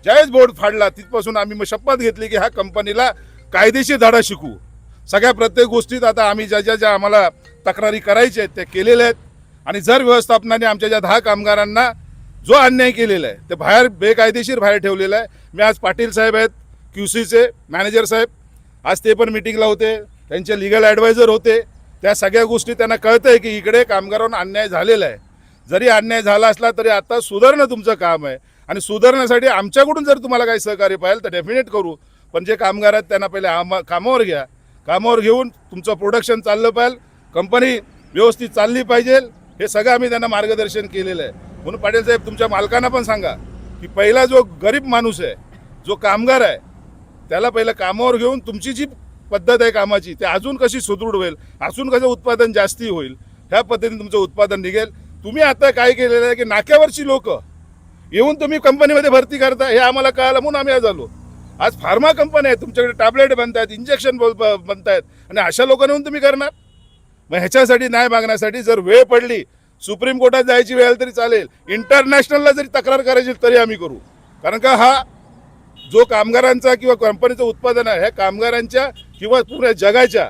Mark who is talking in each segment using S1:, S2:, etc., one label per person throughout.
S1: ज्यावेळेस बोर्ड फाडला तिथपासून आम्ही मग शपथ घेतली की ह्या कंपनीला कायदेशीर धडा शिकू. सगळ्या प्रत्येक गोष्टीत आता आम्ही ज्या आम्हाला तक्रारी करायच्या आहेत त्या केलेल्या आहेत. आणि जर व्यवस्थापनाने आमच्या ज्या 10 कामगारांना जो अन्याय केलेला आहे ते बाहेर बेकायदेशीर बाहेर ठेवलेला आहे. मी आज पाटील साहेब आहेत QCचे मॅनेजर साहेब, आज ते पण मिटिंगला होते, त्यांचे लिगल ॲडवायझर होते. त्या सगळ्या गोष्टी त्यांना कळतं आहे की इकडे कामगारांना अन्याय झालेला आहे. जरी अन्याय झाला असला तरी आता सुधारणं तुमचं काम आहे आणि सुधारण्यासाठी आमच्याकडून जर तुम्हाला काही सहकार्य पाहिजे तर डेफिनेट करू. पण जे कामगार आहेत त्यांना पहिले कामावर घ्या. कामावर घेऊन तुमचं प्रोडक्शन चाललं पाहिजे, कंपनी व्यवस्थित चालली पाहिजे. हे सगळं आम्ही त्यांना मार्गदर्शन केलेलं आहे. म्हणून पाटील साहेब तुमच्या मालकांना पण सांगा की पहिला जो गरीब माणूस आहे, जो कामगार आहे, त्याला पहिलं कामावर घेऊन तुमची जी पद्धत आहे कामाची ते अजून कशी सुदृढ होईल, अजून कसं उत्पादन जास्ती होईल, ह्या पद्धतीने तुमचं उत्पादन निघेल. तुम्ही आता काय केलेलं आहे की नाक्यावरची लोक येऊन तुम्ही कंपनीमध्ये भरती करता, हे आम्हाला कळालं म्हणून आम्ही आज आलो. आज फार्मा कंपनी आहे, तुमच्याकडे टॅबलेट बनतात, इंजेक्शन बनतायत आणि अशा लोकांना येऊन तुम्ही करणार. मग ह्याच्यासाठी न्याय मागण्यासाठी जर वेळ पडली, सुप्रीम कोर्टात जायची वेळ तरी चालेल, इंटरनॅशनलला जरी तक्रार करायची तरी आम्ही करू. कारण का हा जो कामगारांचा किंवा कंपनीचं उत्पादन आहे, ह्या कामगारांच्या किंवा पुऱ्या जगाच्या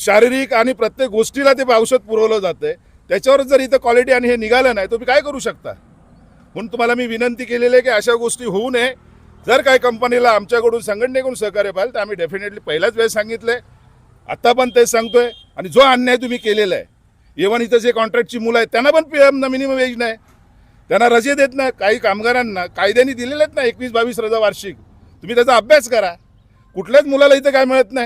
S1: शारीरिक आणि प्रत्येक गोष्टीला ते औषध पुरवलं जातं. त्याच्यावर जर इथं क्वालिटी आणि हे निघालं नाही तुम्ही काय करू शकता. म्हणून तुम्हाला मी विनंती केलेली आहे की अशा गोष्टी होऊ नये. जर काही कंपनीला आमच्याकडून संघटनेकडून सहकार्य पाहिजे तर आम्ही डेफिनेटली पहिल्याच वेळेस सांगितलं आहे, आत्ता पण तेच सांगतोय. आणि जो अन्याय तुम्ही केलेला आहे, इव्हन इथं जे कॉन्ट्रॅक्टची मुलं आहेत त्यांना पण मिनिमम वेज नाही, त्यांना रजे देत नाही. काही कामगारांना कायद्याने दिलेले आहेत ना 21-22 रजा वार्षिक, तुम्ही त्याचा अभ्यास करा. कुठल्याच मुलाला इथं काय मिळत नाही.